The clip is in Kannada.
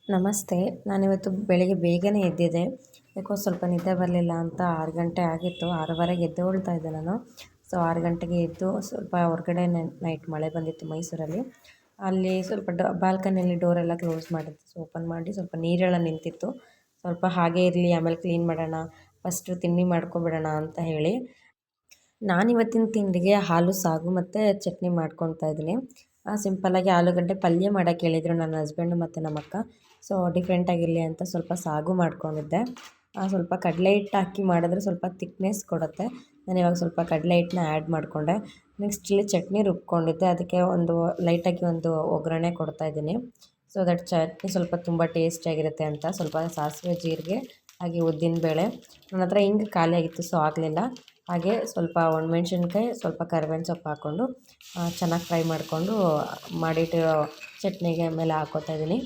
ನಮಸ್ತೆ. ನಾನಿವತ್ತು ಬೆಳಿಗ್ಗೆ ಬೇಗನೆ ಎದ್ದಿದ್ದೆ. ಯಾಕೋ ಸ್ವಲ್ಪ ನಿದ್ದೆ ಬರಲಿಲ್ಲ ಅಂತ 6 ಗಂಟೆ ಆಗಿತ್ತು. 6:15ಗೆ ಎದ್ದೇಳ್ತಾ ಇದ್ದೆ ನಾನು. ಸೊ 6 ಗಂಟೆಗೆ ಎದ್ದು ಸ್ವಲ್ಪ ಹೊರಗಡೆ ನೈಟ್ ಮಳೆ ಬಂದಿತ್ತು ಮೈಸೂರಲ್ಲಿ. ಅಲ್ಲಿ ಸ್ವಲ್ಪ ಬಾಲ್ಕನಿಯಲ್ಲಿ ಡೋರೆಲ್ಲ ಕ್ಲೋಸ್ ಮಾಡಿದ್ದೆ. ಸೊ ಓಪನ್ ಮಾಡಿ ಸ್ವಲ್ಪ ನೀರೆಲ್ಲ ನಿಂತಿತ್ತು. ಸ್ವಲ್ಪ ಹಾಗೇ ಇರಲಿ, ಆಮೇಲೆ ಕ್ಲೀನ್ ಮಾಡೋಣ, ಫಸ್ಟು ತಿಂಡಿ ಮಾಡ್ಕೊಬಿಡೋಣ ಅಂತ ಹೇಳಿ ನಾನಿವತ್ತಿನ ತಿಂಡಿಗೆ ಹಾಲು ಸಾಗು ಮತ್ತು ಚಟ್ನಿ ಮಾಡ್ಕೊತಾ ಇದ್ದೀನಿ. ಸಿಂಪಲ್ಲಾಗಿ ಆಲೂಗಡ್ಡೆ ಪಲ್ಯ ಮಾಡೋಕ್ಕೆ ಹೇಳಿದರು ನನ್ನ ಹಸ್ಬೆಂಡು ಮತ್ತು ನಮ್ಮಕ್ಕ. ಸೊ ಡಿಫ್ರೆಂಟಾಗಿರಲಿ ಅಂತ ಸ್ವಲ್ಪ ಸಾಗು ಮಾಡ್ಕೊಂಡಿದ್ದೆ. ಸ್ವಲ್ಪ ಕಡಲೆ ಹಿಟ್ಟು ಹಾಕಿ ಮಾಡಿದ್ರೆ ಸ್ವಲ್ಪ ತಿಕ್ನೆಸ್ ಕೊಡುತ್ತೆ. ನಾನಿವಾಗ ಸ್ವಲ್ಪ ಕಡಲೆ ಹಿಟ್ಟನ್ನ ಆ್ಯಡ್ ಮಾಡಿಕೊಂಡೆ. ನೆಕ್ಸ್ಟ್ ಇಲ್ಲಿ ಚಟ್ನಿ ರುಬ್ಕೊಂಡಿದ್ದೆ. ಅದಕ್ಕೆ ಒಂದು ಲೈಟಾಗಿ ಒಂದು ಒಗ್ಗರಣೆ ಕೊಡ್ತಾಯಿದ್ದೀನಿ. ಸೊ ದಟ್ ಚಟ್ನಿ ಸ್ವಲ್ಪ ತುಂಬ ಟೇಸ್ಟಿಯಾಗಿರುತ್ತೆ ಅಂತ. ಸ್ವಲ್ಪ ಸಾಸಿವೆ, ಜೀರಿಗೆ ಹಾಗೆ ಉದ್ದಿನಬೇಳೆ. ನನ್ನ ಹತ್ರ ಹಿಂಗೆ ಖಾಲಿಯಾಗಿತ್ತು, ಸೊ ಆಗಲಿಲ್ಲ. ಹಾಗೆ ಸ್ವಲ್ಪ ಒಣಮೆಣ್ಸಿನ್ಕಾಯಿ, ಸ್ವಲ್ಪ ಕರಿಬೇವಿನ ಸೊಪ್ಪು ಹಾಕ್ಕೊಂಡು ಚೆನ್ನಾಗಿ ಫ್ರೈ ಮಾಡಿಕೊಂಡು ಮಾಡಿಟ್ಟಿರೋ ಚಟ್ನಿಗೆ ಮೇಲೆ ಹಾಕ್ಕೋತಾ ಇದ್ದೀನಿ.